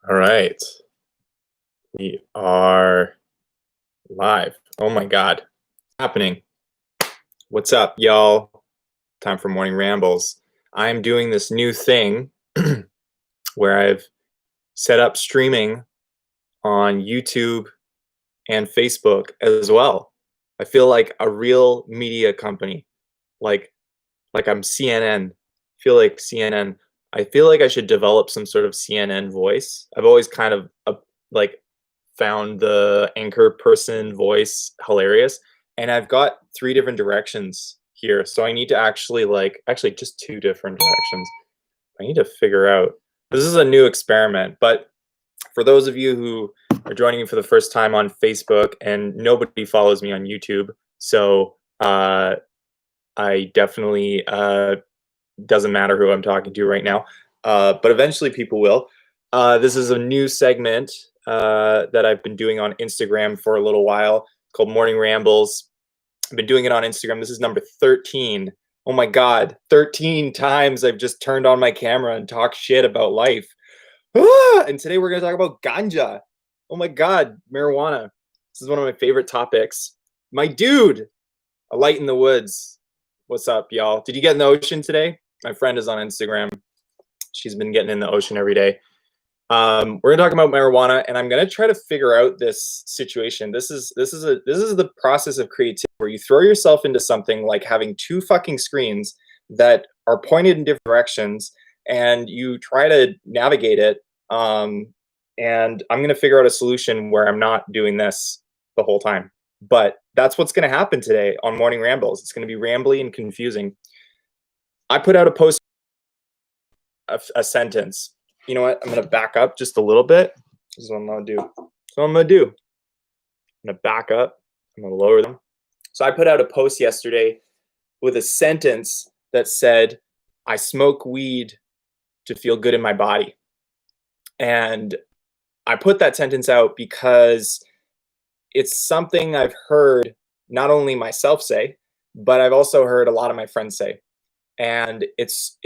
All right. We are live. Oh my God. Happening. What's up, y'all? Time for morning rambles. I'm doing this new thing where I've set up streaming on YouTube and Facebook as well. I feel like a real media company, like I'm CNN. Feel like CNN. I feel like I should develop some sort of CNN voice. I've always kind of like found the anchor person voice hilarious, and I've got three different directions here. So I need to actually just two different directions. I need to figure out. This is a new experiment, but for those of you who are joining me for the first time on Facebook, and nobody follows me on YouTube, so I definitely doesn't matter who I'm talking to right now, but eventually people will. This is a new segment that I've been doing on Instagram for a little while called Morning Rambles. I've been doing it on Instagram. This is number 13. Oh my God, 13 times I've just turned on my camera and talked shit about life. And today we're going to talk about ganja. Oh my God, marijuana. This is one of my favorite topics. My dude, a light in the woods. What's up, y'all? Did you get in the ocean today? My friend is on Instagram. She's been getting in the ocean every day. We're gonna talk about marijuana, and I'm gonna try to figure out this situation. This is the process of creativity where you throw yourself into something like having two fucking screens that are pointed in different directions, and you try to navigate it. And I'm gonna figure out a solution where I'm not doing this the whole time. But that's what's gonna happen today on Morning Rambles. It's gonna be rambly and confusing. I put out a post, a sentence. You know what? I'm gonna back up just a little bit. This is what I'm gonna do. I'm gonna back up. I'm gonna lower them. So I put out a post yesterday with a sentence that said, "I smoke weed to feel good in my body." And I put that sentence out because it's something I've heard not only myself say, but I've also heard a lot of my friends say. And it's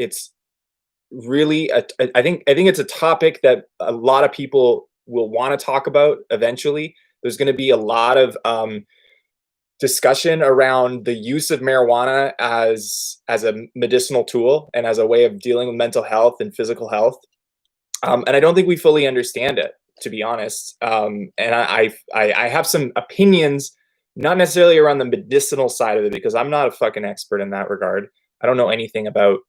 really I think it's a topic that a lot of people will want to talk about eventually. There's going to be a lot of discussion around the use of marijuana as a medicinal tool and as a way of dealing with mental health and physical health. And I don't think we fully understand it, to be honest. And I have some opinions, not necessarily around the medicinal side of it, because I'm not a fucking expert in that regard. I don't know anything about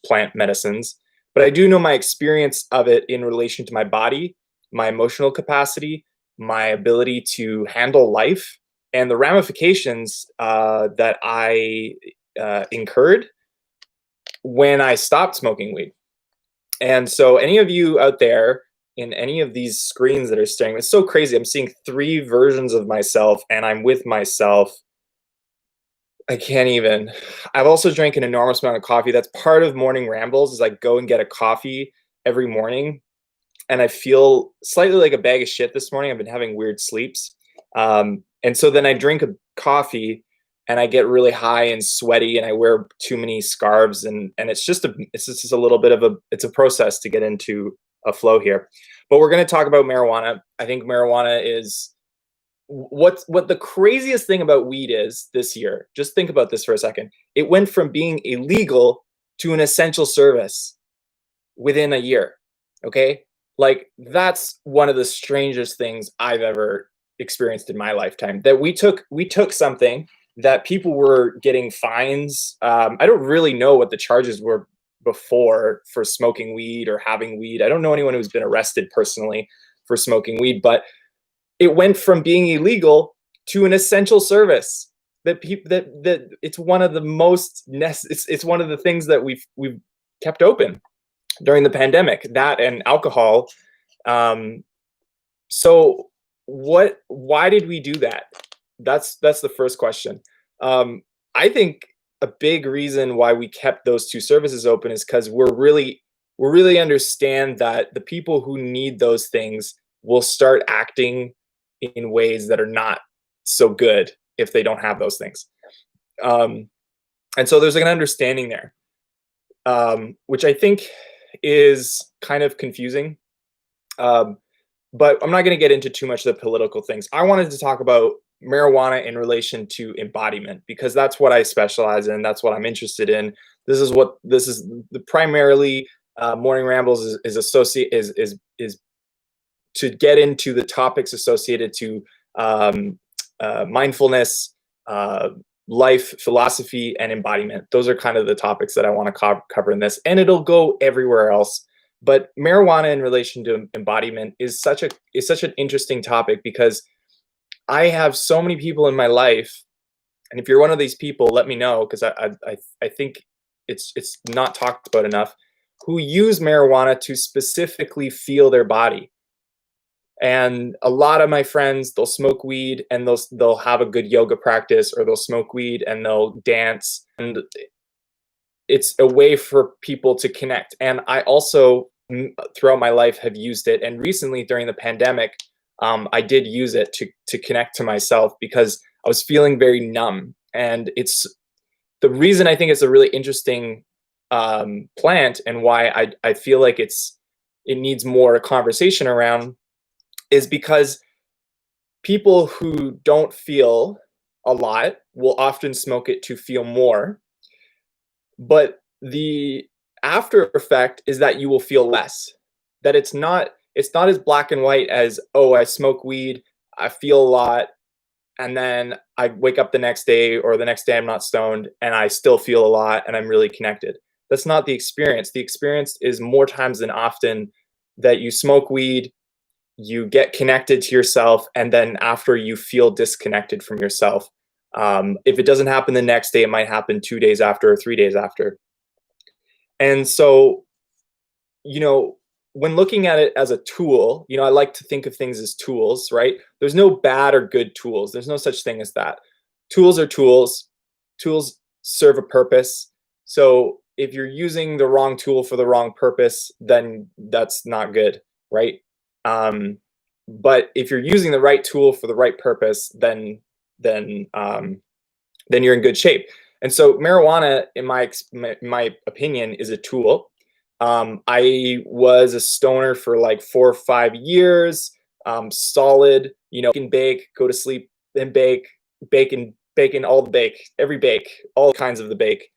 plant medicines, but I do know my experience of it in relation to my body, my emotional capacity, my ability to handle life, and the ramifications that I incurred when I stopped smoking weed. And so, any of you out there in any of these screens that are staring, it's so crazy. I'm seeing three versions of myself, and I'm with myself. I can't even. I've also drank an enormous amount of coffee. That's part of morning rambles, is I go and get a coffee every morning, and I feel slightly like a bag of shit this morning. I've been having weird sleeps. And so then I drink a coffee and I get really high and sweaty and I wear too many scarves, and it's just a little bit of a process to get into a flow here. But we're going to talk about marijuana. I think marijuana is what the craziest thing about weed is this year. Just think about this for a second. It went from being illegal to an essential service within a year. Okay? Like, that's one of the strangest things I've ever experienced in my lifetime. That we took something that people were getting fines. I don't really know what the charges were before for smoking weed or having weed. I don't know anyone who's been arrested personally for smoking weed, but it went from being illegal to an essential service. That people that it's one of the most it's one of the things that we've kept open during the pandemic. That and alcohol. So why did we do that? That's the first question. I think a big reason why we kept those two services open is because we really understand that the people who need those things will start acting in ways that are not so good if they don't have those things. And so there's like an understanding there, which I think is kind of confusing. Um, but I'm not going to get into too much of the political things. I wanted to talk about marijuana in relation to embodiment because that's what I specialize in. That's what I'm interested in. This is the primarily morning rambles is associate is to get into the topics associated to um, mindfulness, uh, life, philosophy, and embodiment. Those are kind of the topics that I want to cover in this, and it'll go everywhere else. But marijuana in relation to embodiment is such an interesting topic because I have so many people in my life, and if you're one of these people, let me know because I think it's not talked about enough, who use marijuana to specifically feel their body. And a lot of my friends, they'll smoke weed and they'll have a good yoga practice, or they'll smoke weed and they'll dance. And it's a way for people to connect. And I also, throughout my life, have used it. And recently during the pandemic, I did use it to connect to myself because I was feeling very numb. And it's the reason I think it's a really interesting plant, and why I feel like it needs more conversation around, is because people who don't feel a lot will often smoke it to feel more. But the after effect is that you will feel less. That it's not as black and white as, oh, I smoke weed, I feel a lot, and then I wake up the next day, or the next day I'm not stoned and I still feel a lot and I'm really connected. That's not the experience. The experience is more times than often that you smoke weed, you get connected to yourself, and then after you feel disconnected from yourself. If it doesn't happen the next day, it might happen 2 days after or 3 days after. And so, you know, when looking at it as a tool, I like to think of things as tools, right? There's no bad or good tools. There's no such thing as that. Tools are tools. Tools serve a purpose. So if you're using the wrong tool for the wrong purpose, then that's not good, right? But if you're using the right tool for the right purpose, then you're in good shape. And so marijuana, in my opinion, is a tool. I was a stoner for like 4 or 5 years, solid. Can bake, go to sleep, then bake, bacon, all the bake, every bake, all kinds of the bake.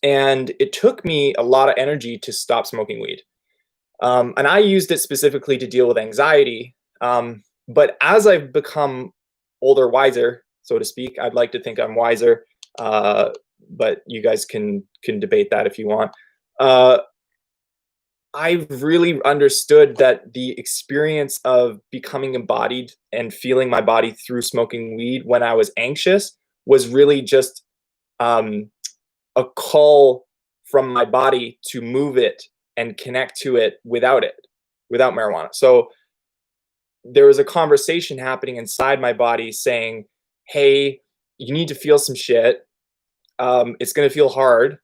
And it took me a lot of energy to stop smoking weed. And I used it specifically to deal with anxiety. But as I've become older, wiser, so to speak, I'd like to think I'm wiser, but you guys can debate that if you want. I've really understood that the experience of becoming embodied and feeling my body through smoking weed when I was anxious was really just a call from my body to move it and connect to it without marijuana. So there was a conversation happening inside my body saying, hey, you need to feel some shit. It's going to feel hard.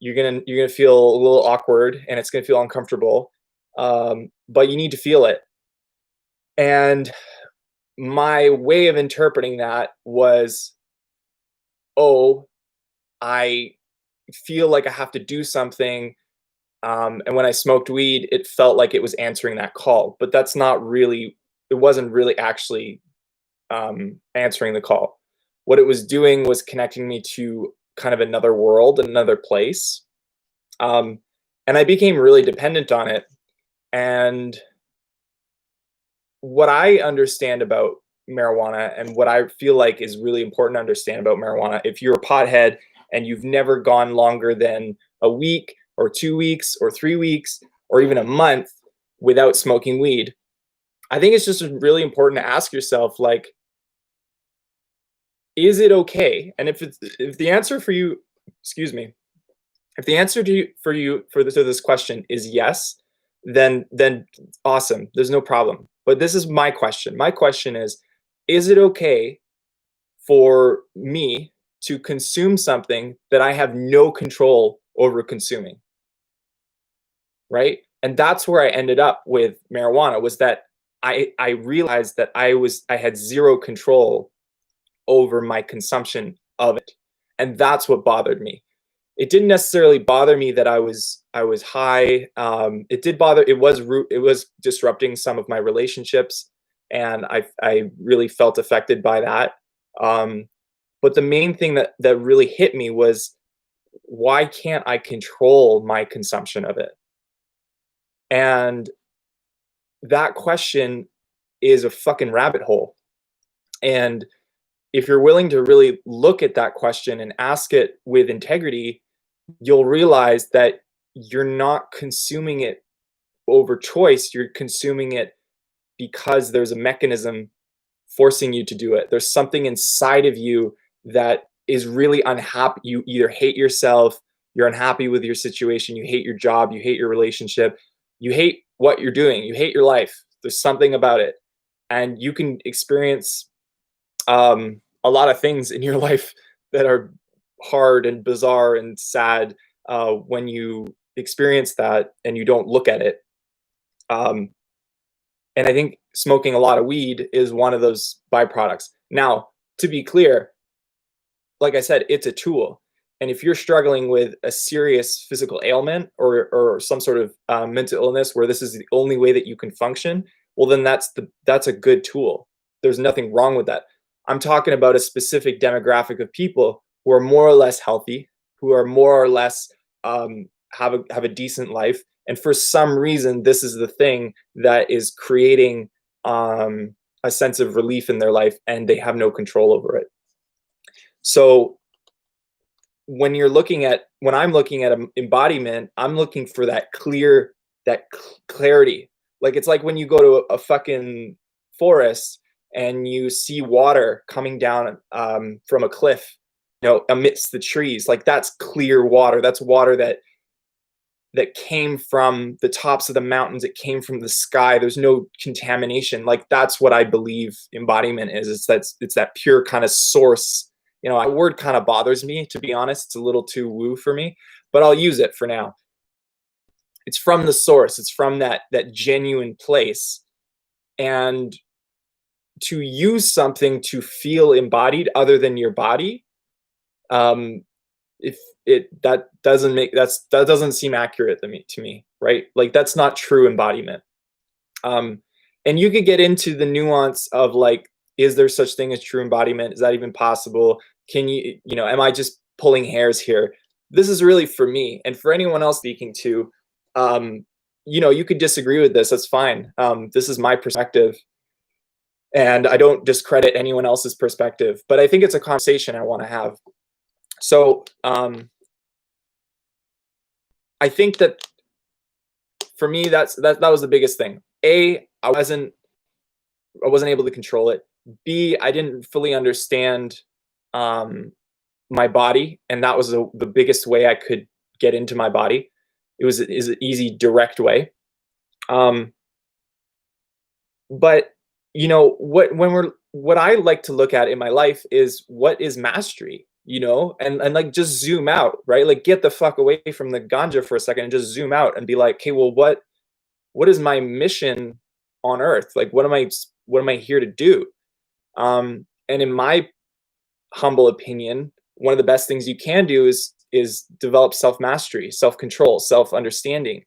You're gonna feel a little awkward and it's gonna feel uncomfortable, but you need to feel it. And my way of interpreting that was, oh, I feel like I have to do something. And when I smoked weed, it felt like it was answering that call, but that's not really. It wasn't really actually answering the call. What it was doing was connecting me to kind of another world, another place. And I became really dependent on it. And what I understand about marijuana, and what I feel like is really important to understand about marijuana, if you're a pothead and you've never gone longer than a week or 2 weeks or 3 weeks or even a month without smoking weed, I think it's just really important to ask yourself, like, is it okay? And if the answer for you, excuse me, if the answer to this question is yes, then awesome. There's no problem. But this is my question. My question is it okay for me to consume something that I have no control over consuming? Right? And that's where I ended up with marijuana, was that I realized that I had zero control over my consumption of it. And that's what bothered me. it didn't necessarily bother me that I was high. It did bother. It was disrupting some of my relationships, and I really felt affected by that. Um, but the main thing that really hit me was, why can't I control my consumption of it? And that question is a fucking rabbit hole. And if you're willing to really look at that question and ask it with integrity, you'll realize that you're not consuming it over choice. You're consuming it because there's a mechanism forcing you to do it. There's something inside of you that is really unhappy. You either hate yourself, you're unhappy with your situation, you hate your job, you hate your relationship, you hate what you're doing, you hate your life. There's something about it. And you can experience a lot of things in your life that are hard and bizarre and sad when you experience that and you don't look at it. Um, and I think smoking a lot of weed is one of those byproducts. Now, to be clear, like I said, it's a tool. And if you're struggling with a serious physical ailment or some sort of mental illness where this is the only way that you can function, well, then that's a good tool. There's nothing wrong with that. I'm talking about a specific demographic of people who are more or less healthy, who are more or less have a decent life, and for some reason, this is the thing that is creating a sense of relief in their life, and they have no control over it. So when I'm looking at embodiment, I'm looking for that clarity. Like, it's like when you go to a fucking forest and you see water coming down from a cliff, amidst the trees. Like, that's clear water. That's water that came from the tops of the mountains. It came from the sky. There's no contamination. Like, that's what I believe embodiment is. It's that pure kind of source. A word kind of bothers me, to be honest. It's a little too woo for me, but I'll use it for now. It's from the source. It's from that genuine place. And to use something to feel embodied other than your body, if that doesn't seem accurate to me, right? Like, that's not true embodiment. And you could get into the nuance of, like, is there such thing as true embodiment? Is that even possible? Am I just pulling hairs here? This is really for me, and for anyone else speaking to, you could disagree with this. That's fine. This is my perspective, and I don't discredit anyone else's perspective, but I think it's a conversation I want to have. So I think that for me, that was the biggest thing. A, I wasn't able to control it. B, I didn't fully understand my body, and that was the biggest way I could get into my body. Is an easy, direct way. But what I like to look at in my life is, what is mastery, and like, just zoom out, right? Like, get the fuck away from the ganja for a second and just zoom out and be like, okay, well, what is my mission on earth? Like, what am I here to do? And in my humble opinion, one of the best things you can do is develop self-mastery, self-control, self-understanding.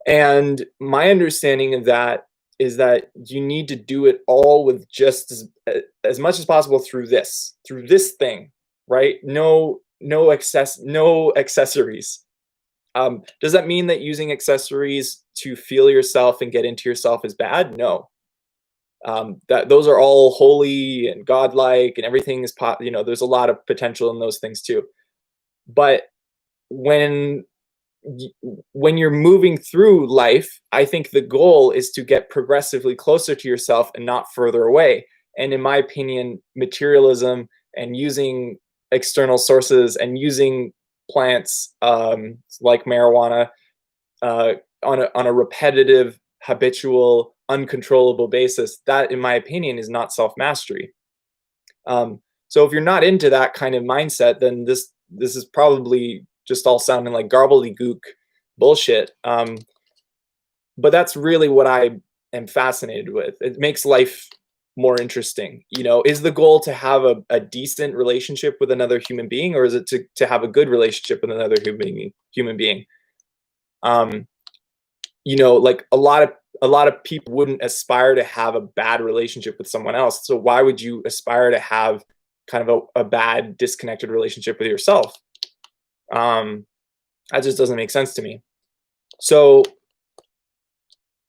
And my understanding of that is that you need to do it all with just as much as possible through this thing, right? No accessories. Does that mean that using accessories to feel yourself and get into yourself is bad? No. That those are all holy and godlike, and everything is there's a lot of potential in those things too. But when you're moving through life, I think the goal is to get progressively closer to yourself and not further away. And in my opinion, materialism and using external sources and using plants like marijuana on a repetitive, habitual, uncontrollable basis, that, in my opinion, is not self-mastery. So if you're not into that kind of mindset, then this is probably just all sounding like gobbledygook bullshit. But that's really what I am fascinated with. It makes life more interesting? You know, is the goal to have a decent relationship with another human being, or is it to have a good relationship with another human being? Um, you know, like a lot of people wouldn't aspire to have a bad relationship with someone else. So why would you aspire to have kind of a bad disconnected relationship with yourself? Um, that just doesn't make sense to me. So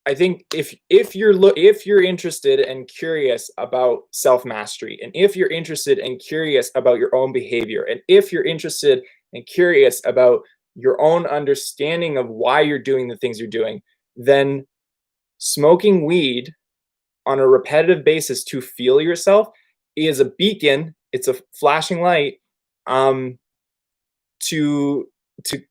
I think if you're interested and curious about self mastery, and if you're interested and curious about your own behavior, and if you're interested and curious about your own understanding of why you're doing the things you're doing, then smoking weed on a repetitive basis to feel yourself is a beacon. It's a flashing light, um, to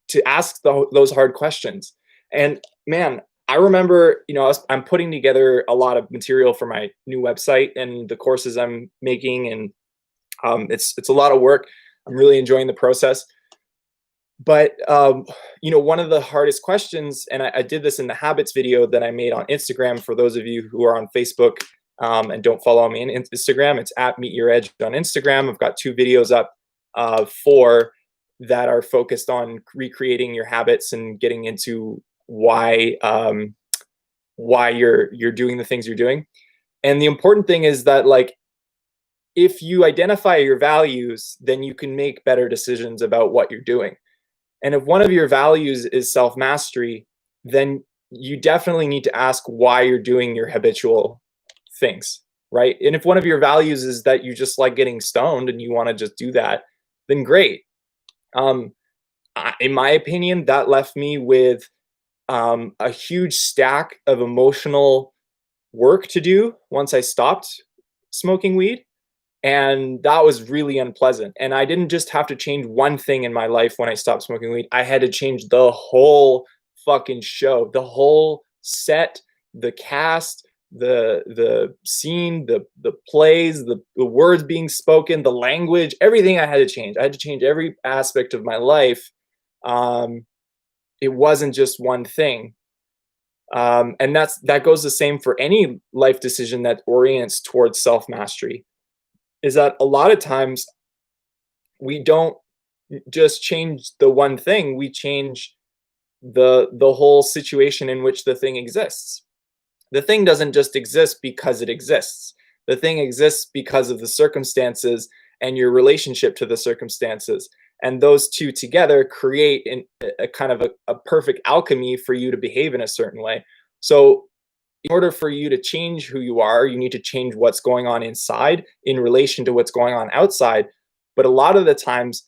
to ask those hard questions. And man, I remember, you know, I'm putting together a lot of material for my new website and the courses I'm making, and it's a lot of work. I'm really enjoying the process. But you know, one of the hardest questions, and I did this in the habits video that I made on Instagram. For those of you who are on Facebook and don't follow me on Instagram, it's at Meet Your Edge on Instagram. I've got 2 videos up, 4 that are focused on recreating your habits and getting into why you're doing the things you're doing. And the important thing is that, like, if you identify your values, then you can make better decisions about what you're doing. And if one of your values is self mastery, then you definitely need to ask why you're doing your habitual things, right? And if one of your values is that you just like getting stoned and you want to just do that, then great. Um, in my opinion, that left me with a huge stack of emotional work to do once I stopped smoking weed. And that was really unpleasant. And I didn't just have to change one thing in my life when I stopped smoking weed. I had to change the whole fucking show, the whole set, the cast, the scene, the plays, the words being spoken, the language, everything I had to change. I had to change every aspect of my life. Um, it wasn't just one thing. And that goes the same for any life decision that orients towards self mastery. Is that a lot of times we don't just change the one thing, we change the whole situation in which the thing exists. The thing doesn't just exist because it exists. The thing exists because of the circumstances and your relationship to the circumstances. And those two together create a kind of a perfect alchemy for you to behave in a certain way. So in order for you to change who you are, you need to change what's going on inside in relation to what's going on outside. But a lot of the times,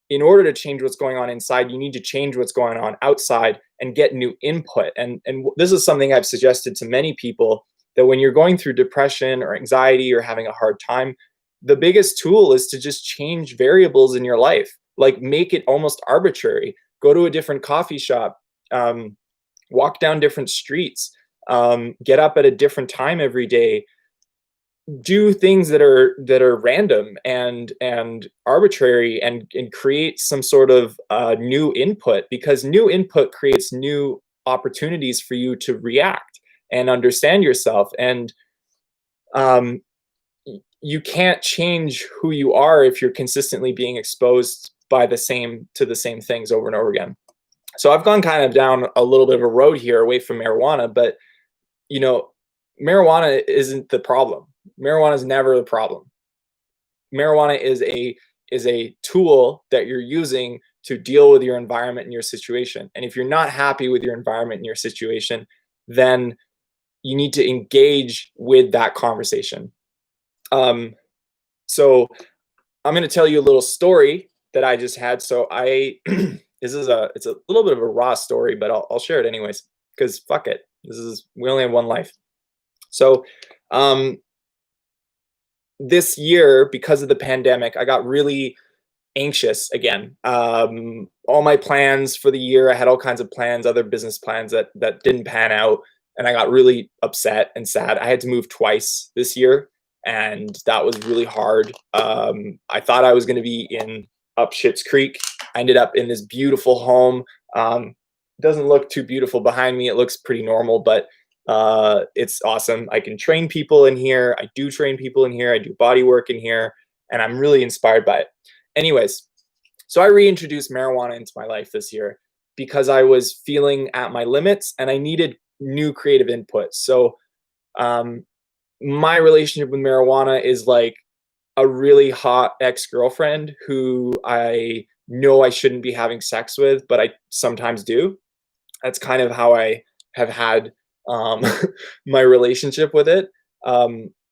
in order to change what's going on inside, you need to change what's going on outside and get new input. And this is something I've suggested to many people, that when you're going through depression or anxiety or having a hard time, the biggest tool is to just change variables in your life, like make it almost arbitrary. Go to a different coffee shop, walk down different streets, get up at a different time every day, do things that are random and arbitrary, and create some sort of new input, because new input creates new opportunities for you to react and understand yourself. And um, you can't change who you are if you're consistently being exposed to the same things over and over again. So I've gone kind of down a little bit of a road here away from marijuana, but you know, marijuana isn't the problem. Marijuana is never the problem. Marijuana is a tool that you're using to deal with your environment and your situation. And if you're not happy with your environment and your situation, then you need to engage with that conversation. So I'm going to tell you a little story that I just had. So it's a little bit of a raw story, but I'll share it anyways, because fuck it. We only have one life. So, this year, because of the pandemic, I got really anxious again. All my plans for the year, I had all kinds of plans, other business plans that didn't pan out, and I got really upset and sad. I had to move twice this year, and that was really hard. I thought I was going to be in up Schitt's Creek. I ended up in this beautiful home. Doesn't look too beautiful behind me. It looks pretty normal, but It's awesome. I can train people in here. I do train people in here. I do body work in here, and I'm really inspired by it. Anyways, so I reintroduced marijuana into my life this year because I was feeling at my limits and I needed new creative input. So um, my relationship with marijuana is like a really hot ex-girlfriend who I know I shouldn't be having sex with, but I sometimes do. That's kind of how I have had um, my relationship with it.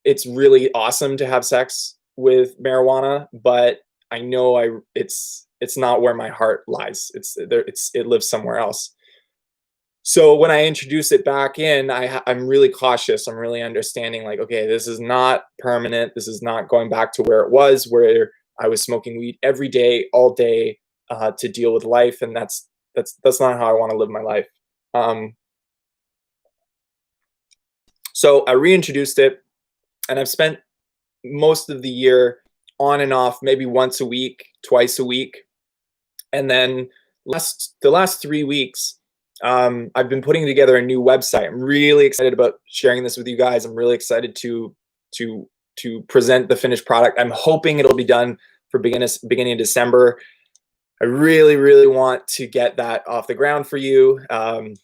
It's really awesome to have sex with marijuana, but I know it's not where my heart lies. It lives somewhere else. So when I introduce it back in, I'm really cautious. I'm really understanding, like, okay, this is not permanent. This is not going back to where it was, where I was smoking weed every day, all day, to deal with life, and that's not how I want to live my life. Um, so I reintroduced it, and I've spent most of the year on and off, maybe once a week, twice a week, and then the last 3 weeks, I've been putting together a new website. I'm really excited about sharing this with you guys. I'm really excited to present the finished product. I'm hoping it'll be done for beginning of December. I really, really want to get that off the ground for you. I'm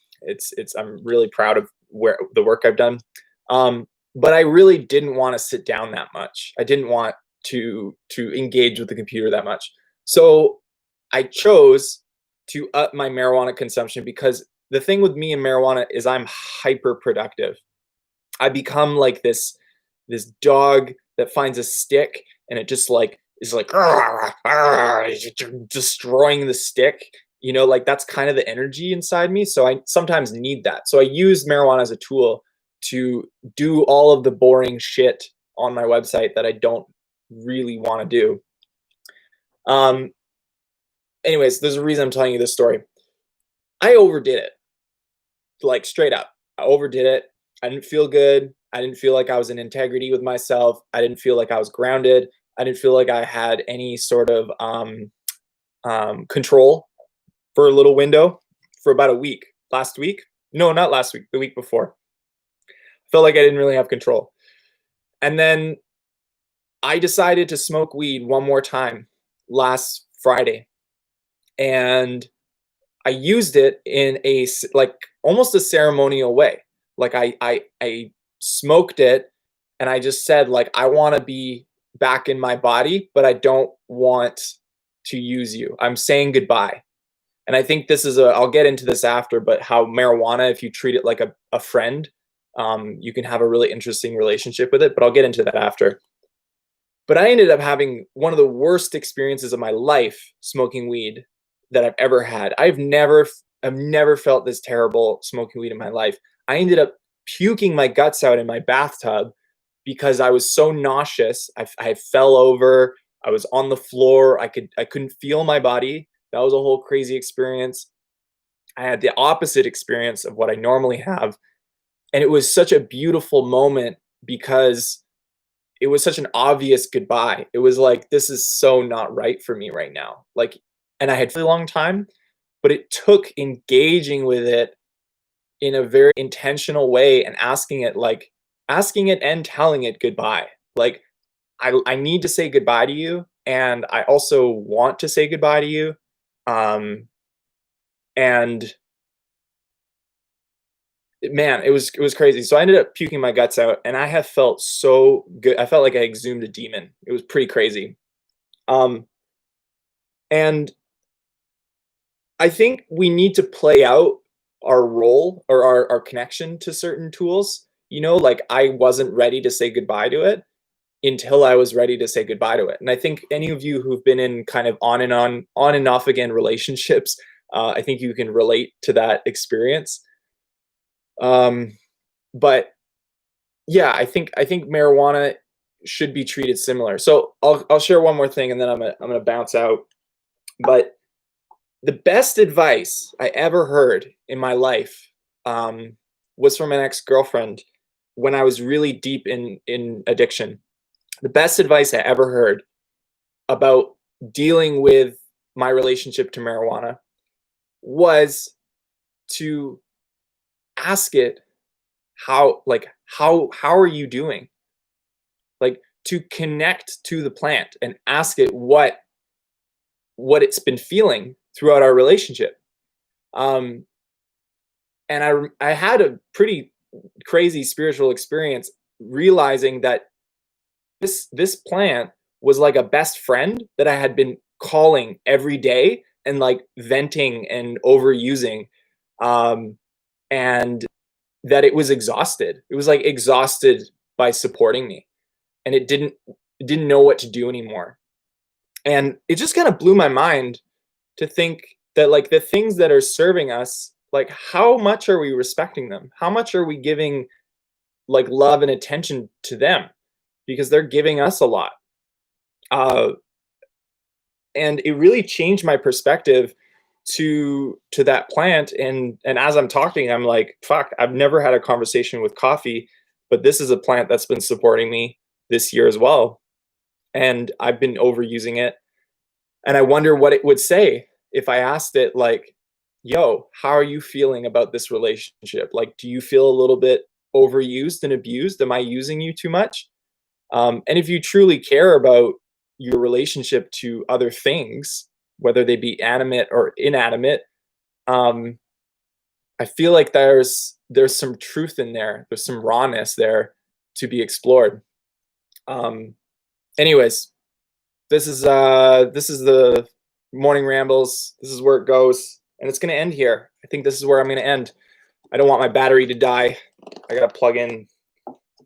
really proud of where the work I've done. But I really didn't want to sit down that much. I didn't want to engage with the computer that much. So I chose to up my marijuana consumption because the thing with me and marijuana is I'm hyper productive. I become like this dog that finds a stick and it just like is like "Arr, arr," destroying the stick. You know, like that's kind of the energy inside me. So I sometimes need that. So I use marijuana as a tool to do all of the boring shit on my website that I don't really want to do. Um, Anyways, there's a reason I'm telling you this story. I overdid it, like straight up. I overdid it. I didn't feel good. I didn't feel like I was in integrity with myself. I didn't feel like I was grounded. I didn't feel like I had any sort of control for a little window for about a week. Last week? No, not last week, the week before. Felt like I didn't really have control. And then I decided to smoke weed one more time last Friday. And I used it in like almost a ceremonial way. Like I smoked it and I just said like I want to be back in my body, but I don't want to use you. I'm saying goodbye. And I think this is I'll get into this after, but how marijuana, if you treat it like a friend, you can have a really interesting relationship with it, but I'll get into that after. But I ended up having one of the worst experiences of my life smoking weed that I've ever had. I've never felt this terrible smoking weed in my life. I ended up puking my guts out in my bathtub because I was so nauseous. I fell over. I was on the floor. I couldn't feel my body. That was a whole crazy experience. I had the opposite experience of what I normally have, and it was such a beautiful moment because it was such an obvious goodbye. It was like, this is so not right for me right now. Like, and I had for a long time, but it took engaging with it in a very intentional way and asking it and telling it goodbye. Like, I need to say goodbye to you. And I also want to say goodbye to you. And man, it was crazy. So I ended up puking my guts out and I have felt so good. I felt like I exhumed a demon. It was pretty crazy. Um, and I think we need to play out our role or our connection to certain tools. You know, like I wasn't ready to say goodbye to it until I was ready to say goodbye to it. And I think any of you who've been in kind of on and off again relationships, I think you can relate to that experience. Um, but yeah, I think marijuana should be treated similar. So I'll share one more thing and then I'm gonna bounce out. But the best advice I ever heard in my life was from an ex-girlfriend when I was really deep in addiction. The best advice I ever heard about dealing with my relationship to marijuana was to ask it how are you doing? Like, to connect to the plant and ask it what it's been feeling throughout our relationship. Um, and I had a pretty crazy spiritual experience realizing that this plant was like a best friend that I had been calling every day and like venting and overusing, um, and that it was exhausted. It was like exhausted by supporting me, and it didn't know what to do anymore. And it just kind of blew my mind to think that like the things that are serving us, like how much are we respecting them? How much are we giving like love and attention to them? Because they're giving us a lot. Uh, and it really changed my perspective to that plant. And as I'm talking, I'm like, fuck, I've never had a conversation with coffee, but this is a plant that's been supporting me this year as well. And I've been overusing it. And I wonder what it would say if I asked it, like, yo, how are you feeling about this relationship? Like, do you feel a little bit overused and abused? Am I using you too much? And if you truly care about your relationship to other things, whether they be animate or inanimate, um, I feel like there's some truth in there. There's some rawness there to be explored. Um, anyways, this is the morning rambles. This is where it goes, and it's gonna end here. I think this is where I'm gonna end. I don't want my battery to die. I gotta plug in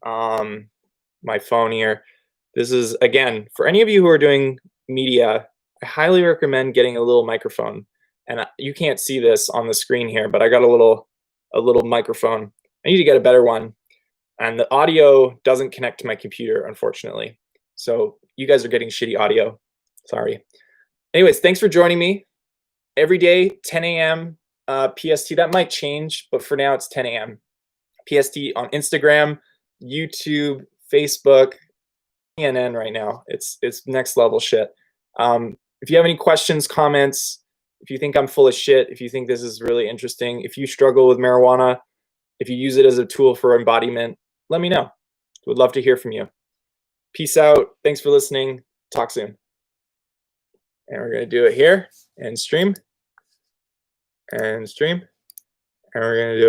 my phone here. This is, again, for any of you who are doing media, I highly recommend getting a little microphone. And you can't see this on the screen here, but I got a little microphone. I need to get a better one. And the audio doesn't connect to my computer, unfortunately. So you guys are getting shitty audio. Sorry. Anyways, thanks for joining me. Every day, 10 a.m. PST. That might change, but for now it's 10 a.m. PST on Instagram, YouTube, Facebook, CNN right now. It's next level shit. If you have any questions, comments, if you think I'm full of shit, if you think this is really interesting, if you struggle with marijuana, if you use it as a tool for embodiment, let me know. Would love to hear from you. Peace out. Thanks for listening. Talk soon. And we're going to do it here and stream and stream. And we're going to do